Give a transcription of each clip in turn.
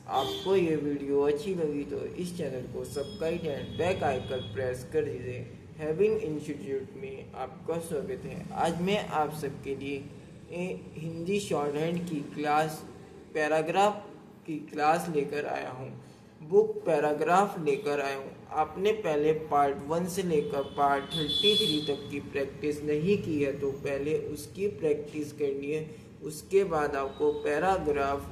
आपको ये वीडियो अच्छी लगी तो इस चैनल को subscribe and bell icon press कर दीजिए। हैविंग इंस्टीट्यूट में आपका स्वागत है। आज मैं आप सबके लिए हिंदी शॉर्ट हैंड की क्लास पैराग्राफ की क्लास लेकर आया हूँ। बुक पैराग्राफ लेकर आया हूँ। आपने पहले पार्ट 1 से लेकर पार्ट 33 तक की प्रैक्टिस नहीं की है तो पहले उसकी प्रैक्टिस करनी है। उसके बाद आपको पैराग्राफ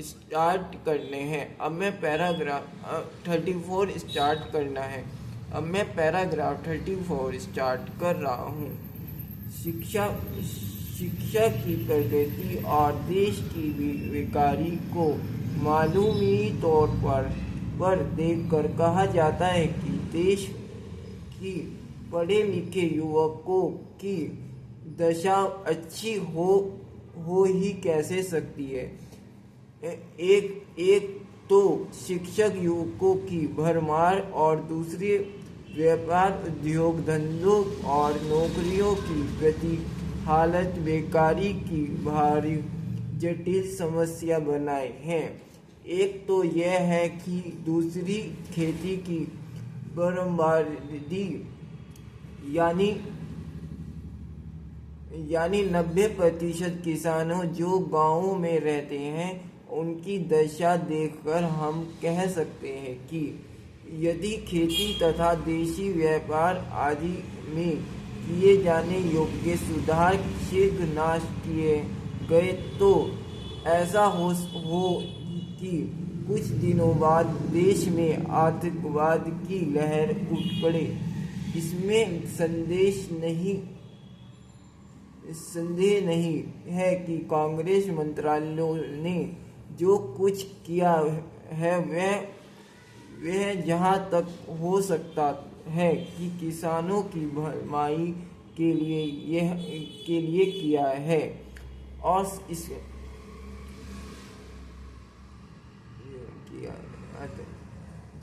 स्टार्ट करने हैं। अब मैं पैराग्राफ 34 स्टार्ट करना है। अब मैं पैराग्राफ 34 स्टार्ट कर रहा हूँ। शिक्षा की प्रगति और देश की बेकारी को मामूली तौर पर देखकर कहा जाता है कि देश की पढ़े लिखे युवकों की दशा अच्छी हो ही कैसे सकती है। एक तो शिक्षक युवकों की भरमार और दूसरी व्यापार उद्योग धंधों और नौकरियों की गति हालत बेकारी की भारी जटिल समस्या बनाए हैं। एक तो यह है कि दूसरी खेती की बर्बादी यानी 90% किसानों जो गांवों में रहते हैं उनकी दशा देखकर हम कह सकते हैं कि यदि खेती तथा देशी व्यापार आदि में किए जाने योग्य सुधार शीघ्र नाश किए गए तो ऐसा हो कि कुछ दिनों बाद देश में आतंकवाद की लहर उठ पड़े। इसमें संदेह नहीं है कि कांग्रेस मंत्रालयों ने जो कुछ किया है वह जहां तक हो सकता है कि किसानों की भलाई के लिए किया है और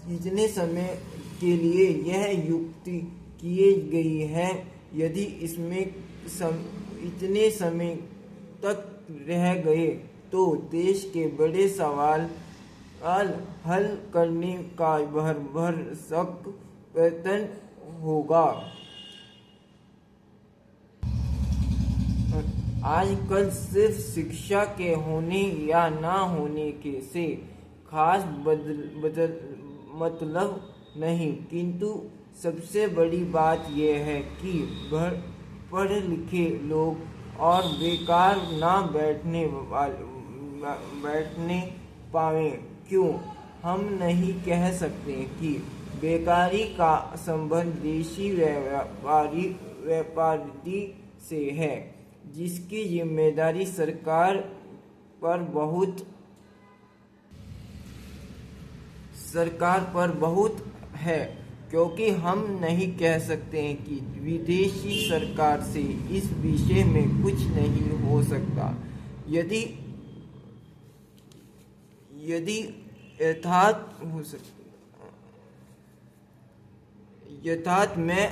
इतने समय के लिए यह युक्ति किए गई है। यदि इसमें इतने समय तक रह गए तो देश के बड़े सवाल हल करने का भरसक प्रयत्न होगा। आजकल सिर्फ शिक्षा के होने या ना होने के से खास मतलब नहीं, किंतु सबसे बड़ी बात यह है कि पढ़े लिखे लोग और बेकार ना बैठने पावे। क्यों हम नहीं कह सकते कि बेकारी का संबंध देशी व्यापारी से है, जिसकी जिम्मेदारी सरकार पर बहुत है। क्योंकि हम नहीं कह सकते हैं कि विदेशी सरकार से इस विषय में कुछ नहीं हो सकता। यदि यथार्थ मैं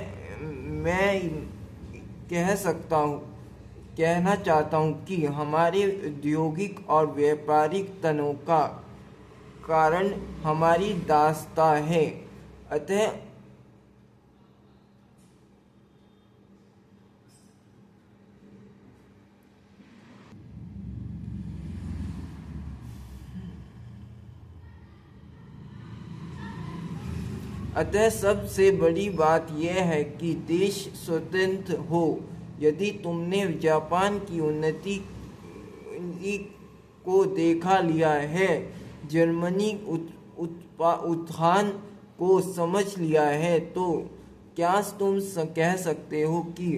कहना चाहता हूँ कि हमारे औद्योगिक और व्यापारिक तनों का कारण हमारी दास्तां है। अतः सबसे बड़ी बात यह है कि देश स्वतंत्र हो। यदि तुमने जापान की उन्नति को देखा लिया है, जर्मनी उत्थान को समझ लिया है, तो क्या तुम कह सकते हो कि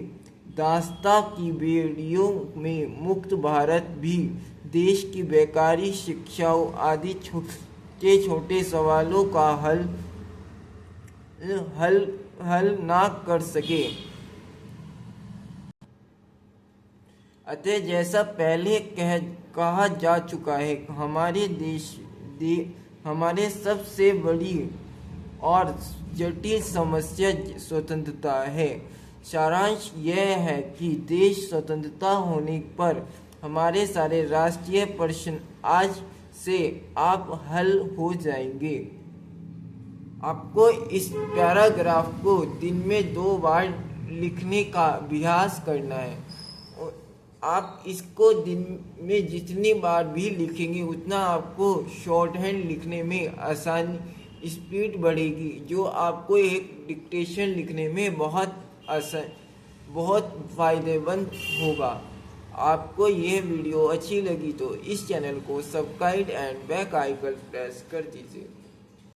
दास्तां की बेड़ियों में मुक्त भारत भी देश की बेकारी, शिक्षाओं आदि छोटे छोटे सवालों का हल ना कर सके। अतः जैसा पहले कहा जा चुका है, हमारे सबसे बड़ी और जटिल समस्या स्वतंत्रता है। सारांश यह है कि देश स्वतंत्रता होने पर हमारे सारे राष्ट्रीय प्रश्न आज से आप हल हो जाएंगे। आपको इस पैराग्राफ को दिन में 2 बार लिखने का अभ्यास करना है। आप इसको दिन में जितनी बार भी लिखेंगे उतना आपको शॉर्ट हैंड लिखने में आसानी, स्पीड बढ़ेगी, जो आपको एक डिक्टेशन लिखने में बहुत फ़ायदेमंद होगा। आपको यह वीडियो अच्छी लगी तो इस चैनल को subscribe and bell icon press कर दीजिए।